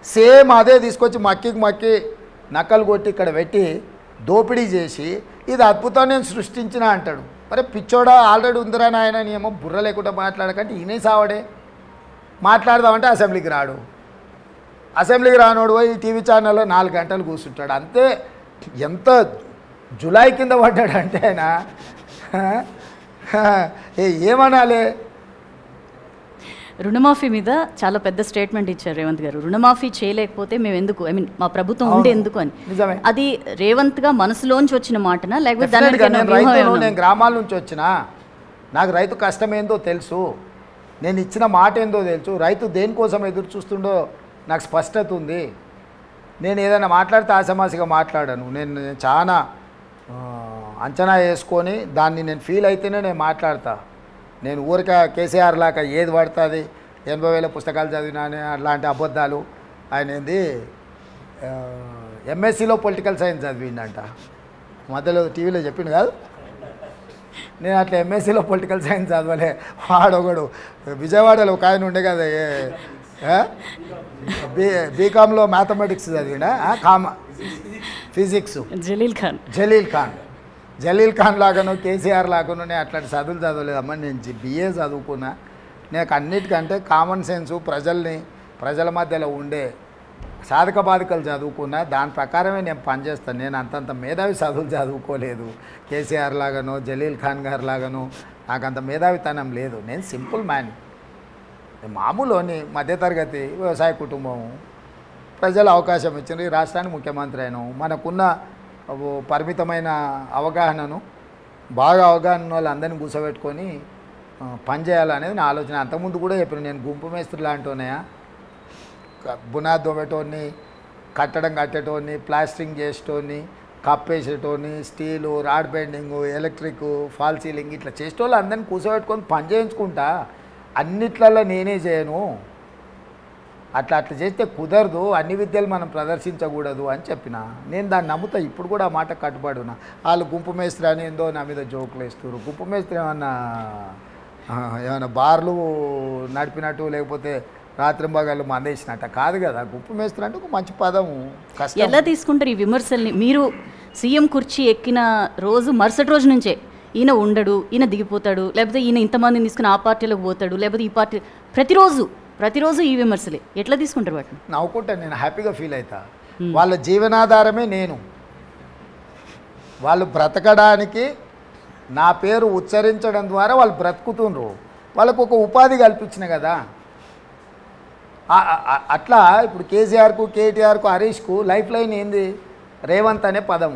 Same అదే తీసుకొచ్చి మక్కి నక్కలు కొట్టి ఇక్కడ పెట్టి దోపిడీ చేసి ఇది అద్భుతం నేను సృష్టించిన అంటాడు. మరి పిచ్చోడా ఆల్రెడీ ఉందిరా నాయన, ఏమో బుర్ర లేకుండా మాట్లాడకంటే ఈయనే సావడే. మాట్లాడదామంటే అసెంబ్లీకి రాడు, అసెంబ్లీకి రానోడు పోయి టీవీ ఛానల్లో 4 గంటలు కూర్చుంటాడు అంతే. ఎంత జులై కింద పడ్డాడంటే ఆయన ఏమనాలి. రుణమాఫీ మీద చాలా పెద్ద స్టేట్మెంట్ ఇచ్చారు రేవంత్ గారు. రుణమాఫీ చేయలేకపోతే మేము ఎందుకు, ఐ మీన్ మా ప్రభుత్వం ఉండే ఎందుకు అని. అది రేవంత్ గా మనసులోంచి వచ్చిన మాటనా లేకపోతే నేను గ్రామాల నుంచి వచ్చినా, నాకు రైతు కష్టం ఏందో తెలుసు, నేను ఇచ్చిన మాట ఏందో తెలుసు, రైతు దేనికోసం ఎదురు చూస్తుండో నాకు స్పష్టత ఉంది. నేను ఏదైనా మాట్లాడితే ఆసమాసిగా మాట్లాడాను. నేను చాలా అంచనా వేసుకొని దాన్ని నేను ఫీల్ అయితేనే నేను మాట్లాడతా. నేను ఊరిక కేసీఆర్ లాగా ఏది పడుతుంది 80,000 పుస్తకాలు చదివినా అలాంటి అబద్ధాలు. ఆయన ఏంది ఎంఎస్సిలో పొలిటికల్ సైన్స్ చదివిండంట, మధ్యలో టీవీలో చెప్పిండు కాదు. నేను అట్లా ఎంఎస్సిలో పొలిటికల్ సైన్స్ చదవలే. వాడొకడు విజయవాడలో ఒక ఆయన ఉండే కదా, బీకామ్లో మ్యాథమెటిక్స్ చదివినా, ఫిజిక్స్, జలీల్ ఖాన్ లాగాను కేసీఆర్ లాగాను నేను అట్లాంటి చదువులు చదవలేదమ్మా. నేను బిఏ చదువుకున్నా. నాకు అన్నిటికంటే కామన్ సెన్సు, ప్రజల మధ్యలో ఉండే సాధక బాధకాలు చదువుకున్నా. దాని ప్రకారమే నేను పనిచేస్తాను. నేను అంతంత మేధావి చదువులు చదువుకోలేదు. కేసీఆర్ లాగానో జలీల్ ఖాన్ గారు లాగానో నాకు అంత మేధావితనం లేదు. నేను సింపుల్ మ్యాన్, మామూలుని మధ్యతరగతి వ్యవసాయ కుటుంబం. ప్రజలు అవకాశం ఇచ్చింది, ఈ రాష్ట్రానికి ముఖ్యమంత్రి అయినాం. మనకున్న పరిమితమైన అవగాహనను, బాగా అవగాహన వాళ్ళందరినీ కూర్చోబెట్టుకొని పనిచేయాలనేది నా ఆలోచన. అంతకుముందు కూడా చెప్పిన నేను గుంపు మేస్త్రి లాంటివన్నాయా, బునాది దొబ్బేటోని, కట్టడం కట్టేటోని, ప్లాస్టరింగ్ చేసేటోని, కప్పేసేటోని, steel, rod bending, electric, false ceiling ఇట్లా చేసేటోళ్ళు అందరినీ కూర్చోబెట్టుకొని పని చేయించుకుంటా. అన్నిట్లలో నేనే చేయను, అట్లా చేస్తే కుదరదు, అన్ని విద్యలు మనం ప్రదర్శించకూడదు అని చెప్పిన. నేను దాన్ని నమ్ముతా, ఇప్పుడు కూడా ఆ మాట కట్టుబడున్నా. వాళ్ళు గుంపు మేస్త్రి అని ఏందో నా మీద జోకులు వేస్తారు. గుంపు మేస్త్రి ఏమన్నా బార్లు నడిపినట్టు లేకపోతే రాత్రింబగళ్ళు మందేసినట్ట కాదు కదా. గుంపు మేస్త్రి అంటే ఒక మంచి పదము. ఎలా తీసుకుంటారు ఈ విమర్శల్ని? మీరు సీఎం కుర్చీ ఎక్కిన రోజు మరుసటి రోజు నుంచే ఈయన ఉండడు, ఈయన దిగిపోతాడు, లేకపోతే ఈయన ఇంతమందిని తీసుకుని ఆ పార్టీలోకి పోతాడు, లేకపోతే ఈ పార్టీ, ప్రతిరోజు ఈ విమర్శలే. ఎట్లా తీసుకుంటారు వాటిని? నవ్వుకుంటాను, నేను హ్యాపీగా ఫీల్ అవుతా. వాళ్ళ జీవనాధారమే నేను. వాళ్ళు బ్రతకడానికి నా పేరు ఉచ్చరించడం ద్వారా వాళ్ళు బ్రతుకుతుండ్రు. వాళ్ళకు ఒక ఉపాధి కల్పించిన కదా. అట్లా ఇప్పుడు కేసీఆర్కు, కేటీఆర్కు, హరీష్కు లైఫ్ లైన్ ఏంది? రేవంత్ అనే పదం.